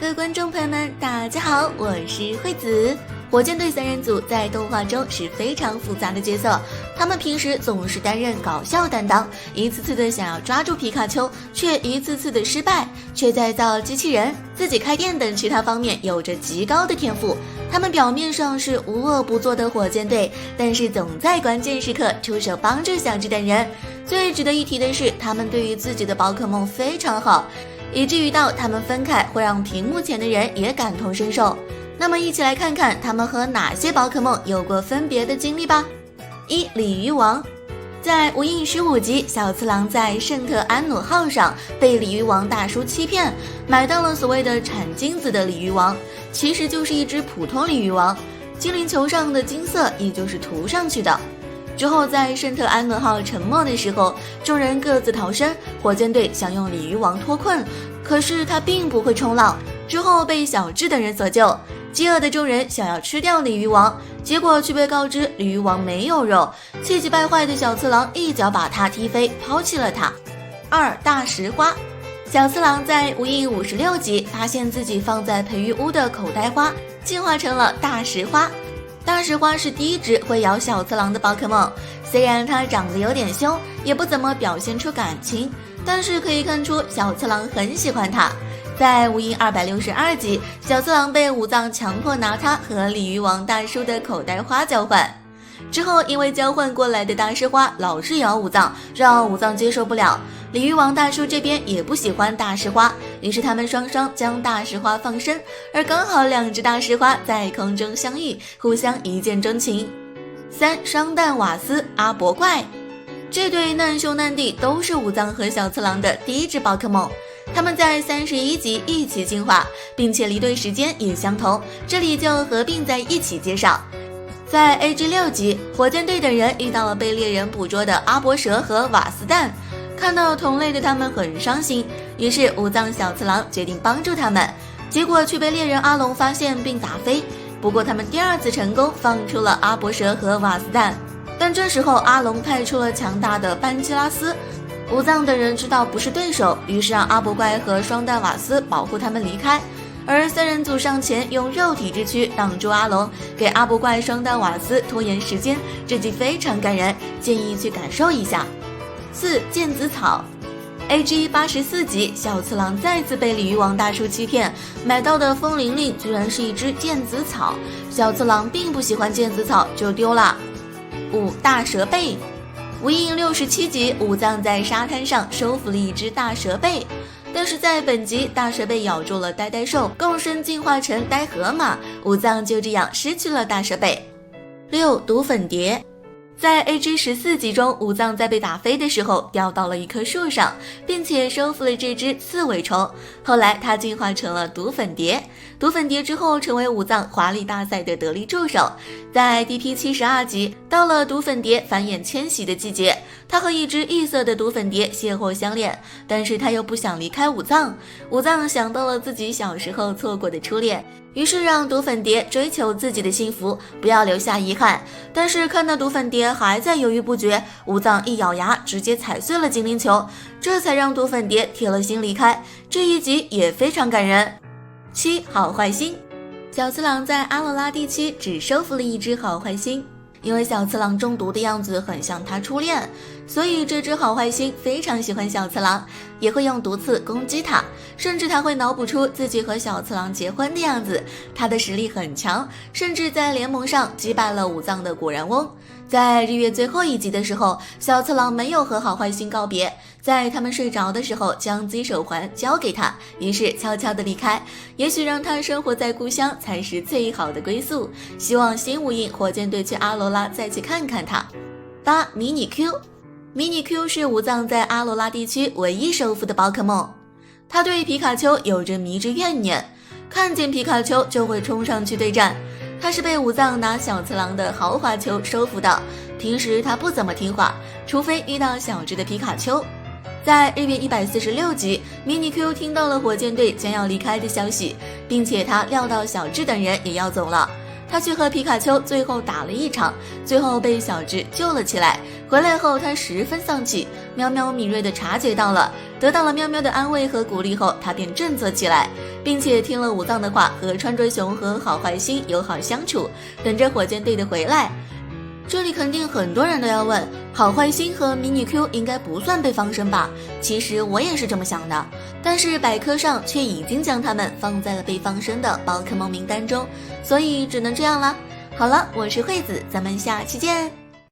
各位观众朋友们，大家好，我是惠子。火箭队三人组在动画中是非常复杂的角色，他们平时总是担任搞笑担当，一次次的想要抓住皮卡丘，却一次次的失败，却在造机器人、自己开店等其他方面有着极高的天赋。他们表面上是无恶不作的火箭队，但是总在关键时刻出手帮助小智等人。最值得一提的是，他们对于自己的宝可梦非常好，以至于到他们分开会让屏幕前的人也感同身受。那么一起来看看他们和哪些宝可梦有过分别的经历吧。1. 鲤鱼王。在无印15集，小次郎在圣特安努号上被鲤鱼王大叔欺骗，买到了所谓的产金子的鲤鱼王，其实就是一只普通鲤鱼王，精灵球上的金色也就是涂上去的。之后在圣特安努号沉没的时候，众人各自逃生，火箭队想用鲤鱼王脱困，可是他并不会冲浪，之后被小智等人所救。饥饿的众人想要吃掉鲤鱼王，结果却被告知鲤鱼王没有肉，气急败坏的小次郎一脚把他踢飞，抛弃了他。2. 大石花。小次郎在无印56集发现自己放在培育屋的口袋花进化成了大石花。大石花是第一只会咬小次郎的宝可梦，虽然它长得有点凶，也不怎么表现出感情，但是可以看出小次郎很喜欢它。在无印262集，小次郎被武藏强迫拿它和鲤鱼王大叔的口袋花交换，之后因为交换过来的大石花老是咬武藏，让武藏接受不了。鲤鱼王大叔这边也不喜欢大石花，于是他们双双将大石花放生，而刚好2只大石花在空中相遇，互相一见钟情。3. 双蛋瓦斯阿伯怪。这对难兄难弟都是武藏和小次郎的第一只宝可梦，他们在31集一起进化，并且离队时间也相同，这里就合并在一起介绍。在 AG6 集，火箭队的人遇到了被猎人捕捉的阿伯蛇和瓦斯蛋，看到同类的他们很伤心，于是武藏小次郎决定帮助他们，结果却被猎人阿龙发现并打飞。不过他们第2次成功放出了阿伯蛇和瓦斯蛋，但这时候阿龙派出了强大的班基拉斯，武藏等人知道不是对手，于是让阿伯怪和双蛋瓦斯保护他们离开，而三人组上前用肉体之躯挡住阿龙，给阿伯怪双蛋瓦斯拖延时间，这集非常感人，建议去感受一下。4. 剑子草。AG 84集，小次郎再次被鲤鱼王大叔欺骗，买到的风铃铃居然是一只剑子草，小次郎并不喜欢剑子草，就丢了。5. 大蛇背。无印67集，武藏在沙滩上收服了一只大蛇背，但是在本集大蛇被咬住了呆呆兽，共生进化成呆河马，武藏就这样失去了大蛇背。6. 毒粉蝶。在 AG14 集中，武藏在被打飞的时候掉到了一棵树上，并且收服了这只刺尾虫，后来它进化成了毒粉蝶。毒粉蝶之后成为武藏华丽大赛的得力助手。在 DP72 集，到了毒粉蝶繁衍迁徙的季节，他和一只异色的毒粉蝶邂逅相恋，但是他又不想离开武藏。武藏想到了自己小时候错过的初恋，于是让毒粉蝶追求自己的幸福，不要留下遗憾。但是看到毒粉蝶还在犹豫不决，武藏一咬牙直接踩碎了精灵球，这才让毒粉蝶铁了心离开。这一集也非常感人。7. 好坏星。小次郎在阿罗拉地区只收服了一只好坏星，因为小次郎中毒的样子很像他初恋，所以这只好坏星非常喜欢小次郎，也会用毒刺攻击他，甚至他会脑补出自己和小次郎结婚的样子。他的实力很强，甚至在联盟上击败了武藏的果然翁。在日月最后一集的时候，小次郎没有和好坏星告别，在他们睡着的时候将Z手环交给他，于是悄悄地离开。也许让他生活在故乡才是最好的归宿，希望新无印火箭队去阿罗拉再去看看他。8. 迷你 Q。 迷你 Q 是武藏在阿罗拉地区唯一收服的宝可梦，他对皮卡丘有着迷之怨念，看见皮卡丘就会冲上去对战。他是被武藏拿小次郎的豪华球收服的，平时他不怎么听话，除非遇到小只的皮卡丘。在日月146集，迷你 Q 听到了火箭队将要离开的消息，并且他料到小智等人也要走了，他去和皮卡丘最后打了一场，最后被小智救了起来，回来后他十分丧气，喵喵敏锐地察觉到了，得到了喵喵的安慰和鼓励后，他便振作起来，并且听了武藏的话，和川追熊和好坏心友好相处，等着火箭队的回来。这里肯定很多人都要问，好坏心和迷你 Q 应该不算被放生吧？其实我也是这么想的，但是百科上却已经将它们放在了被放生的宝可梦名单中，所以只能这样了。好了，我是惠子，咱们下期见。